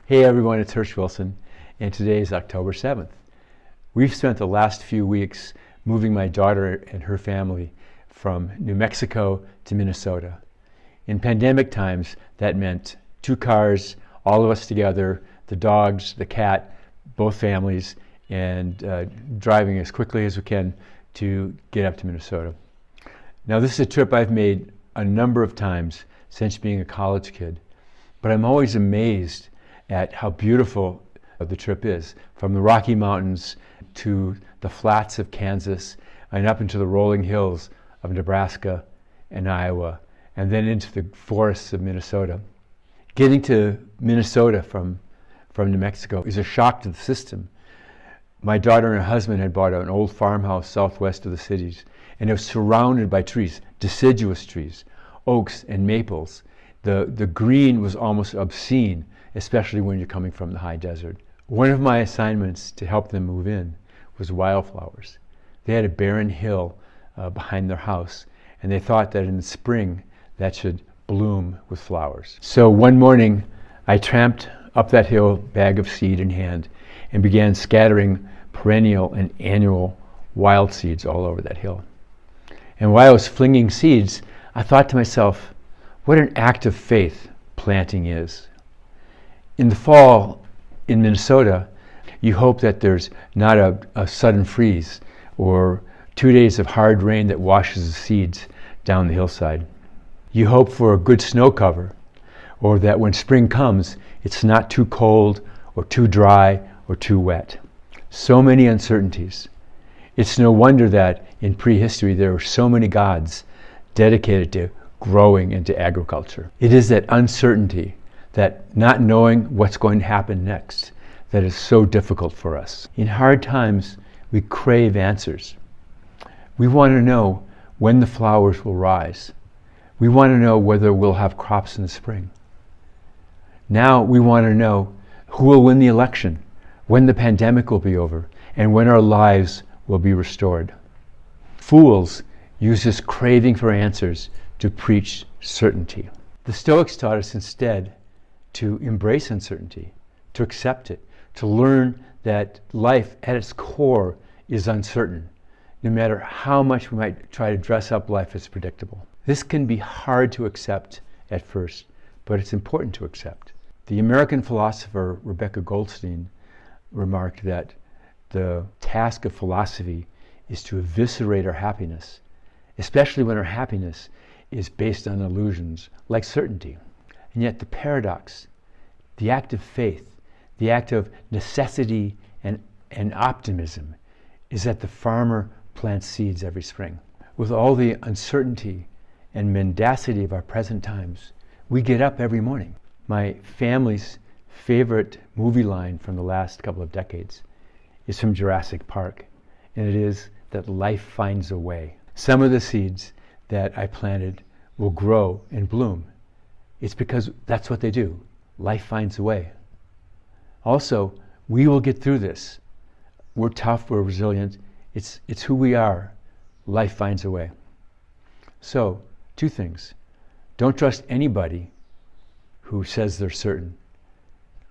Hey everyone, it's Hirsch Wilson, and today is October 7th. We've spent the last few weeks moving my daughter and her family from New Mexico to Minnesota. In pandemic times, that meant 2 cars, all of us together, the dogs, the cat, both families, and driving as quickly as we can to get up to Minnesota. Now, this is a trip I've made a number of times since being a college kid, but I'm always amazed at how beautiful the trip is, from the Rocky Mountains to the flats of Kansas and up into the rolling hills of Nebraska and Iowa, and then into the forests of Minnesota. Getting to Minnesota from New Mexico is a shock to the system. My daughter and her husband had bought an old farmhouse southwest of the cities, and it was surrounded by trees, deciduous trees, oaks and maples. The green was almost obscene, especially when you're coming from the high desert. One of my assignments to help them move in was Wildflowers. They had a barren hill behind their house, and they thought that in the spring that should bloom with flowers. So one morning I tramped up that hill, bag of seed in hand, and began scattering perennial and annual wild seeds all over that hill. And while I was flinging seeds, I thought to myself, what an act of faith planting is. In the fall in Minnesota, you hope that there's not a sudden freeze or 2 days of hard rain that washes the seeds down the hillside. You hope for a good snow cover, or that when spring comes, it's not too cold or too dry or too wet. So many uncertainties. It's no wonder that in prehistory there were so many gods dedicated to growing and to agriculture. It is that uncertainty, that not knowing what's going to happen next, that is so difficult for us. In hard times, we crave answers. We want to know when the flowers will rise. We want to know whether we'll have crops in the spring. Now we want to know who will win the election, when the pandemic will be over, and when our lives will be restored. Fools use this craving for answers to preach certainty. The Stoics taught us instead to embrace uncertainty, to accept it, to learn that life at its core is uncertain, no matter how much we might try to dress up life as predictable. This can be hard to accept at first, but it's important to accept. The American philosopher Rebecca Goldstein remarked that the task of philosophy is to eviscerate our happiness, especially when our happiness is based on illusions like certainty. And yet the paradox, the act of faith, the act of necessity and optimism is that the farmer plants seeds every spring. With all the uncertainty and mendacity of our present times, we get up every morning. My family's favorite movie line from the last couple of decades is from Jurassic Park, and it is that life finds a way. Some of the seeds that I planted will grow and bloom. It's because that's what they do. Life finds a way. Also, we will get through this. We're tough, we're resilient. It's who we are. Life finds a way. So, 2 things. Don't trust anybody who says they're certain.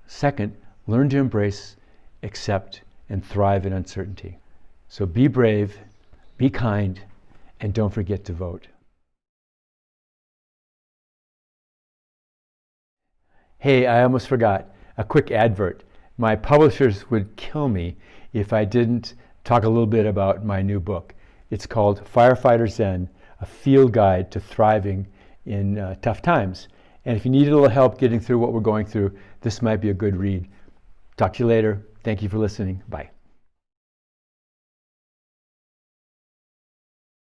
Second, learn to embrace, accept, and thrive in uncertainty. So be brave, be kind, and don't forget to vote. Hey, I almost forgot. A quick advert. My publishers would kill me if I didn't talk a little bit about my new book. It's called Firefigher Zen, a field guide to thriving in tough times. And if you need a little help getting through what we're going through, this might be a good read. Talk to you later. Thank you for listening. Bye.